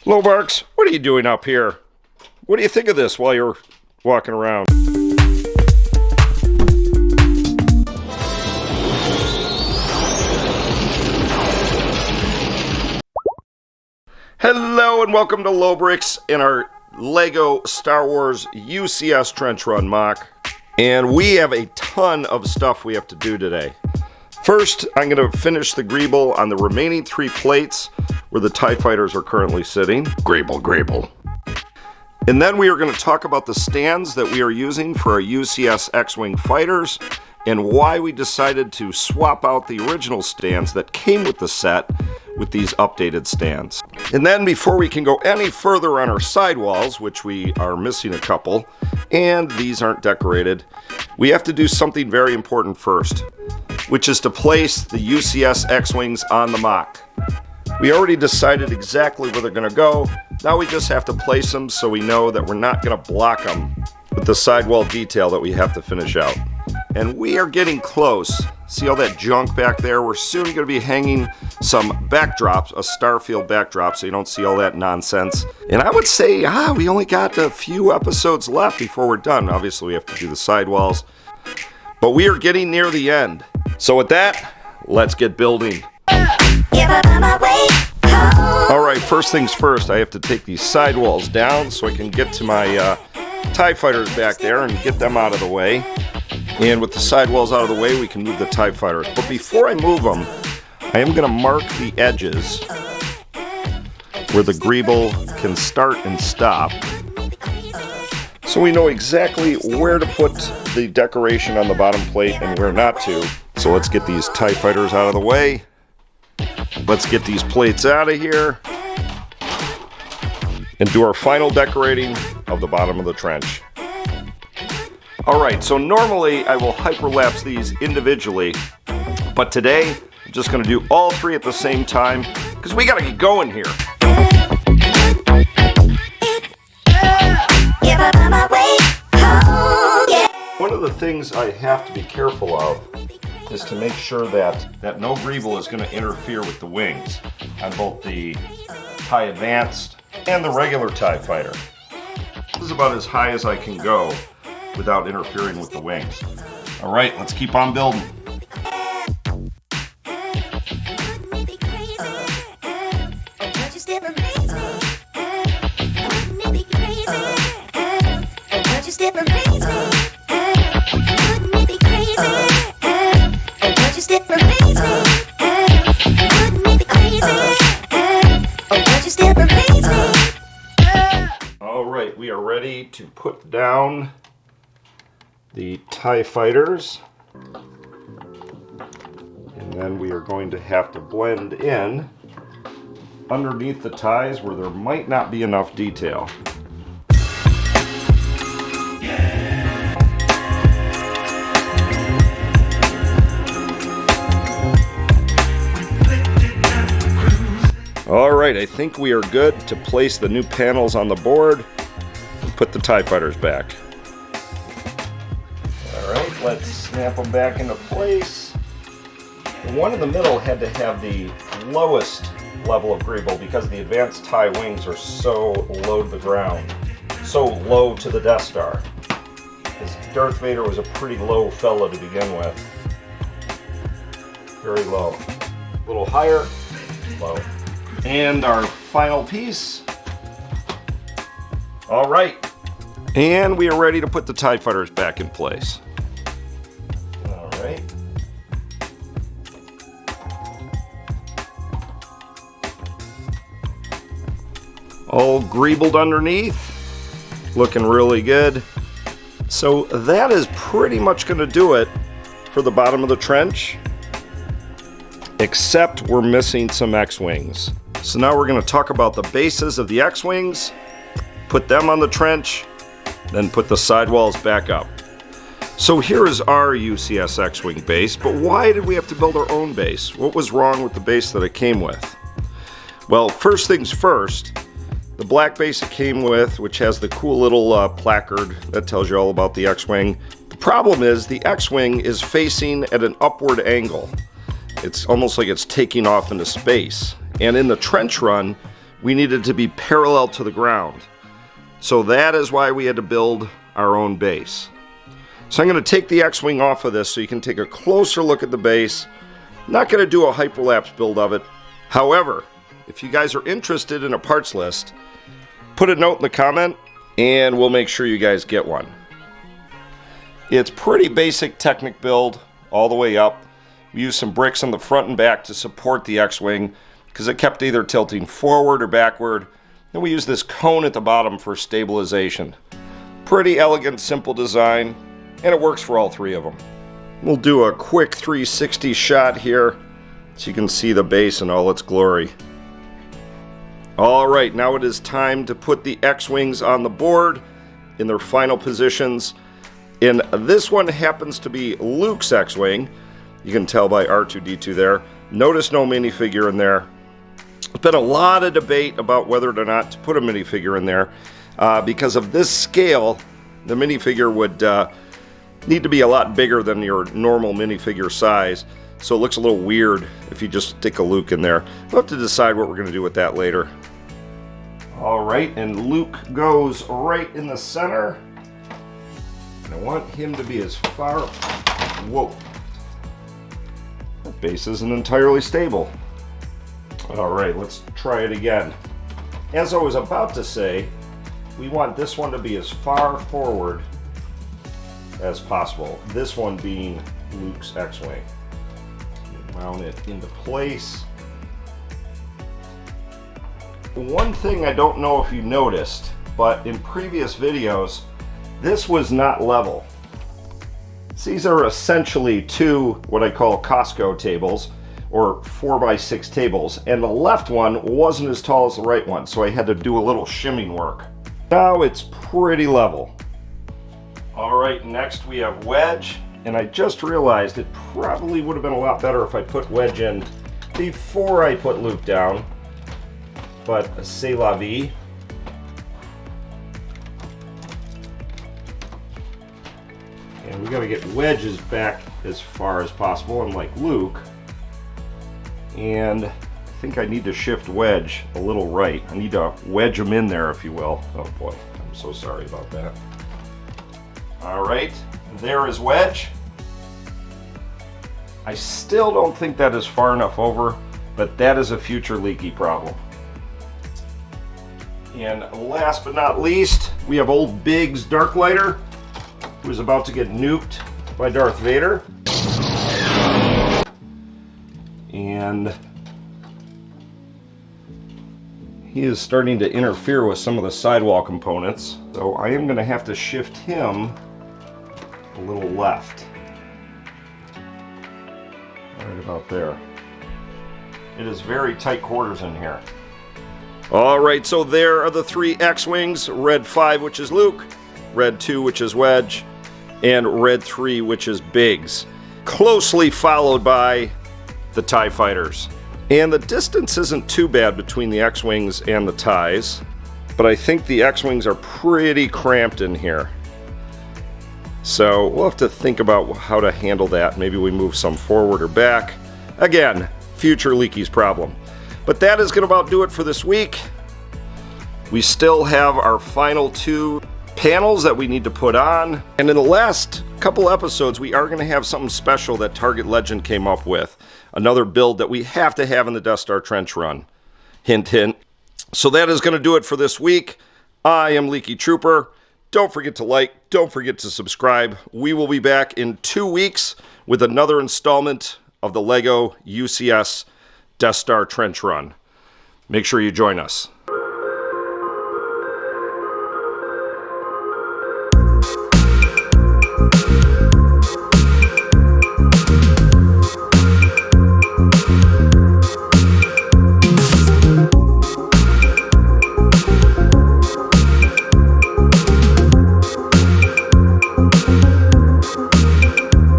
Lobarks, what are you doing up here? What do you think of this while you're walking around? Hello and welcome to Lobricks in our Lego Star Wars UCS Trench Run MOC. And we have a ton of stuff we have to do today. First, I'm going to finish the greeble on the remaining 3 plates where the TIE fighters are currently sitting. Greeble. And then we are going to talk about the stands that we are using for our UCS X-Wing fighters and why we decided to swap out the original stands that came with the set with these updated stands. And then before we can go any further on our sidewalls, which we are missing a couple, and these aren't decorated, we have to do something very important first, which is to place the UCS X-Wings on the MOC. We already decided exactly where they're going to go. Now we just have to place them so we know that we're not going to block them with the sidewall detail that we have to finish out. And we are getting close. See all that junk back there? We're soon going to be hanging some backdrops, a Starfield backdrop, so you don't see all that nonsense. And I would say, we only got a few episodes left before we're done. Obviously, we have to do the sidewalls. But we are getting near the end. So with that, let's get building. Alright, first things first, I have to take these sidewalls down so I can get to my TIE fighters back there and get them out of the way. And with the sidewalls out of the way, we can move the TIE fighters. But before I move them, I am going to mark the edges where the greeble can start and stop, so we know exactly where to put the decoration on the bottom plate and where not to. So let's get these TIE fighters out of the way. Let's get these plates out of here and do our final decorating of the bottom of the trench. Alright, so normally I will hyperlapse these individually, but today I'm just going to do all 3 at the same time because we got to get going here. One of the things I have to be careful of is to make sure that no greeble is going to interfere with the wings on both the TIE Advanced and the regular TIE Fighter. This is about as high as I can go without interfering with the wings. Alright, let's keep on building. Alright, we are ready to put down the TIE fighters, and then we are going to have to blend in underneath the ties where there might not be enough detail. Alright, I think we are good to place the new panels on the board and put the TIE fighters back. Alright, let's snap them back into place. The one in the middle had to have the lowest level of greeble because the advanced TIE wings are so low to the ground, so low to the Death Star. Because Darth Vader was a pretty low fella to begin with. Very low. A little higher, low. And our final piece. Alright. And we are ready to put the TIE fighters back in place. Alright. All greebled underneath. Looking really good. So that is pretty much going to do it for the bottom of the trench. Except we're missing some X-Wings. So now we're going to talk about the bases of the X-Wings, put them on the trench, then put the sidewalls back up. So here is our UCS X-Wing base, but why did we have to build our own base? What was wrong with the base that it came with? Well, first things first, the black base it came with, which has the cool little placard that tells you all about the X-Wing. The problem is the X-Wing is facing at an upward angle. It's almost like it's taking off into space. And in the trench run, we needed to be parallel to the ground. So that is why we had to build our own base. So I'm going to take the X-Wing off of this so you can take a closer look at the base. I'm not going to do a hyperlapse build of it. However, if you guys are interested in a parts list, put a note in the comment and we'll make sure you guys get one. It's pretty basic Technic build all the way up. We used some bricks on the front and back to support the X-Wing because it kept either tilting forward or backward. And we used this cone at the bottom for stabilization. Pretty elegant, simple design, and it works for all three of them. We'll do a quick 360 shot here so you can see the base in all its glory. Alright, now it is time to put the X-Wings on the board in their final positions. And this one happens to be Luke's X-Wing. You can tell by R2-D2 there. Notice no minifigure in there. There's been a lot of debate about whether or not to put a minifigure in there. Because of this scale, the minifigure would need to be a lot bigger than your normal minifigure size. So it looks a little weird if you just stick a Luke in there. We'll have to decide what we're going to do with that later. Alright, and Luke goes right in the center. And I want him to be as far... Whoa. That base isn't entirely stable. Alright, let's try it again. As I was about to say, we want this one to be as far forward as possible. This one being Luke's X-Wing. Mount it into place. One thing I don't know if you noticed, but in previous videos, this was not level. These are essentially two what I call Costco tables, or 4x6 tables, and the left one wasn't as tall as the right one, so I had to do a little shimming work. Now it's pretty level. Alright, next we have Wedge, and I just realized it probably would have been a lot better if I put Wedge in before I put Luke down, but c'est la vie. And we got to get Wedges back as far as possible, unlike Luke. And I think I need to shift Wedge a little right. I need to wedge him in there, if you will. Oh boy, I'm so sorry about that. Alright, there is Wedge. I still don't think that is far enough over, but that is a future leaky problem. And last but not least, we have old Biggs Darklighter, who is about to get nuked by Darth Vader. And he is starting to interfere with some of the sidewall components. So I am going to have to shift him a little left. Right about there. It is very tight quarters in here. Alright, so there are the three X-Wings. Red 5, which is Luke. Red 2, which is Wedge. And Red 3, which is Biggs. Closely followed by the TIE Fighters. And the distance isn't too bad between the X-Wings and the TIEs, but I think the X-Wings are pretty cramped in here. So we'll have to think about how to handle that. Maybe we move some forward or back. Again, future Leaky's problem. But that is going to about do it for this week. We still have our final two panels that we need to put on. And in the last couple episodes, we are going to have something special that Target Legend came up with. Another build that we have to have in the Death Star Trench Run. Hint, hint. So that is going to do it for this week. I am Leaky Trooper. Don't forget to like. Don't forget to subscribe. We will be back in 2 weeks with another installment of the LEGO UCS Death Star Trench Run. Make sure you join us.